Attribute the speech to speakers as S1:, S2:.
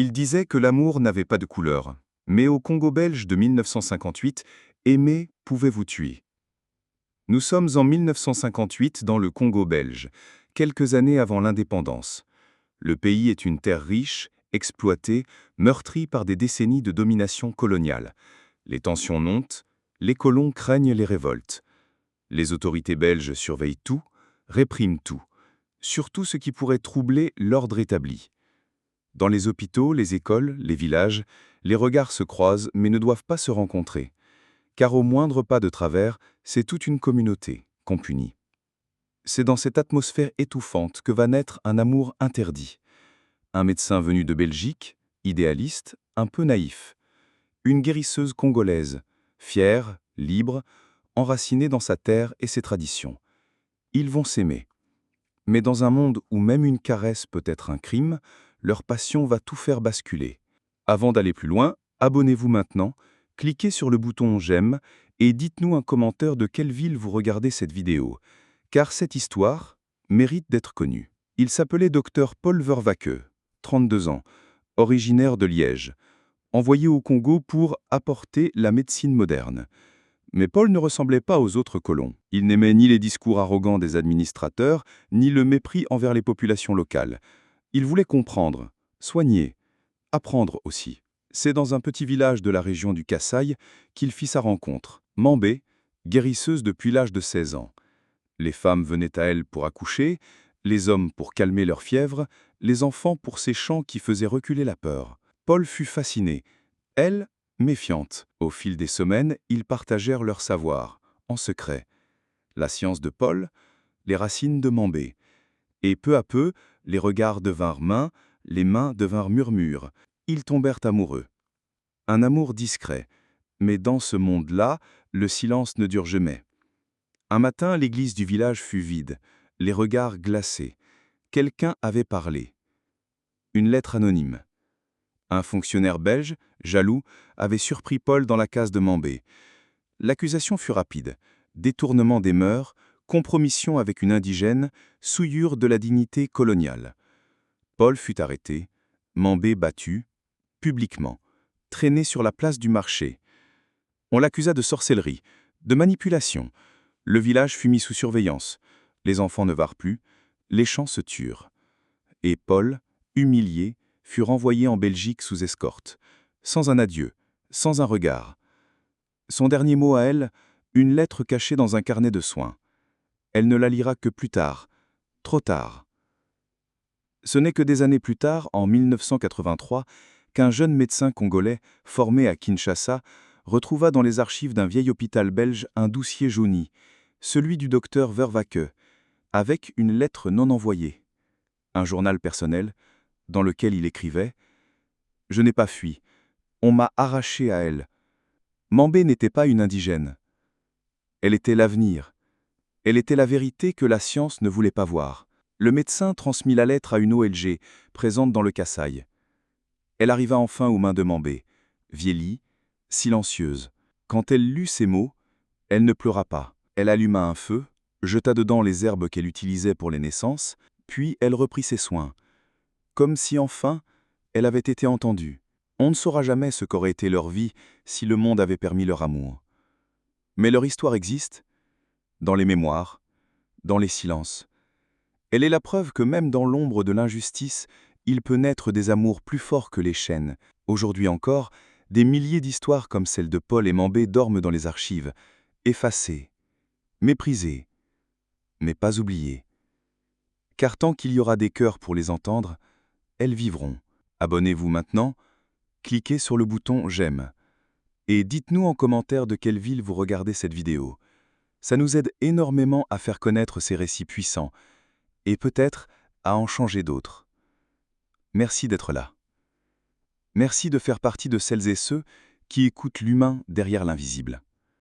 S1: Il disait que l'amour n'avait pas de couleur. Mais au Congo belge de 1958, aimer pouvait vous tuer. Nous sommes en 1958 dans le Congo belge, quelques années avant l'indépendance. Le pays est une terre riche, exploitée, meurtrie par des décennies de domination coloniale. Les tensions montent, les colons craignent les révoltes. Les autorités belges surveillent tout, répriment tout, surtout ce qui pourrait troubler l'ordre établi. Dans les hôpitaux, les écoles, les villages, les regards se croisent mais ne doivent pas se rencontrer. Car au moindre pas de travers, c'est toute une communauté qu'on punit. C'est dans cette atmosphère étouffante que va naître un amour interdit. Un médecin venu de Belgique, idéaliste, un peu naïf. Une guérisseuse congolaise, fière, libre, enracinée dans sa terre et ses traditions. Ils vont s'aimer. Mais dans un monde où même une caresse peut être un crime, leur passion va tout faire basculer. Avant d'aller plus loin, abonnez-vous maintenant, cliquez sur le bouton « J'aime » et dites-nous un commentaire de quelle ville vous regardez cette vidéo, car cette histoire mérite d'être connue. Il s'appelait Dr Paul Vervaeke, 32 ans, originaire de Liège, envoyé au Congo pour apporter la médecine moderne. Mais Paul ne ressemblait pas aux autres colons. Il n'aimait ni les discours arrogants des administrateurs, ni le mépris envers les populations locales. Il voulait comprendre, soigner, apprendre aussi. C'est dans un petit village de la région du Kasaï qu'il fit sa rencontre. Mambé, guérisseuse depuis l'âge de 16 ans. Les femmes venaient à elle pour accoucher, les hommes pour calmer leur fièvre, les enfants pour ces chants qui faisaient reculer la peur. Paul fut fasciné. Elle, méfiante. Au fil des semaines, ils partagèrent leur savoir, en secret. La science de Paul, les racines de Mambé. Et peu à peu, les regards devinrent mains, les mains devinrent murmures. Ils tombèrent amoureux. Un amour discret. Mais dans ce monde-là, le silence ne dure jamais. Un matin, l'église du village fut vide, les regards glacés. Quelqu'un avait parlé. Une lettre anonyme. Un fonctionnaire belge, jaloux, avait surpris Paul dans la case de Mambé. L'accusation fut rapide. Détournement des mœurs, compromission avec une indigène, souillure de la dignité coloniale. Paul fut arrêté, Mambé battu, publiquement, traîné sur la place du marché. On l'accusa de sorcellerie, de manipulation. Le village fut mis sous surveillance. Les enfants ne vinrent plus, les champs se turent. Et Paul, humilié, fut renvoyé en Belgique sous escorte, sans un adieu, sans un regard. Son dernier mot à elle, une lettre cachée dans un carnet de soins. Elle ne la lira que plus tard, trop tard. Ce n'est que des années plus tard, en 1983, qu'un jeune médecin congolais, formé à Kinshasa, retrouva dans les archives d'un vieil hôpital belge un dossier jauni, celui du docteur Vervaeke, avec une lettre non envoyée. Un journal personnel, dans lequel il écrivait « Je n'ai pas fui, on m'a arraché à elle. Mambé n'était pas une indigène. Elle était l'avenir. Elle était la vérité que la science ne voulait pas voir. » Le médecin transmit la lettre à une ONG, présente dans le Kasaï. Elle arriva enfin aux mains de Mambé, vieillie, silencieuse. Quand elle lut ces mots, elle ne pleura pas. Elle alluma un feu, jeta dedans les herbes qu'elle utilisait pour les naissances, puis elle reprit ses soins, comme si enfin elle avait été entendue. On ne saura jamais ce qu'aurait été leur vie si le monde avait permis leur amour. Mais leur histoire existe, dans les mémoires, dans les silences. Elle est la preuve que même dans l'ombre de l'injustice, il peut naître des amours plus forts que les chaînes. Aujourd'hui encore, des milliers d'histoires comme celle de Paul et Mambé dorment dans les archives, effacées, méprisées, mais pas oubliées. Car tant qu'il y aura des cœurs pour les entendre, elles vivront. Abonnez-vous maintenant, cliquez sur le bouton « J'aime » et dites-nous en commentaire de quelle ville vous regardez cette vidéo. Ça nous aide énormément à faire connaître ces récits puissants et peut-être à en changer d'autres. Merci d'être là. Merci de faire partie de celles et ceux qui écoutent l'humain derrière l'invisible.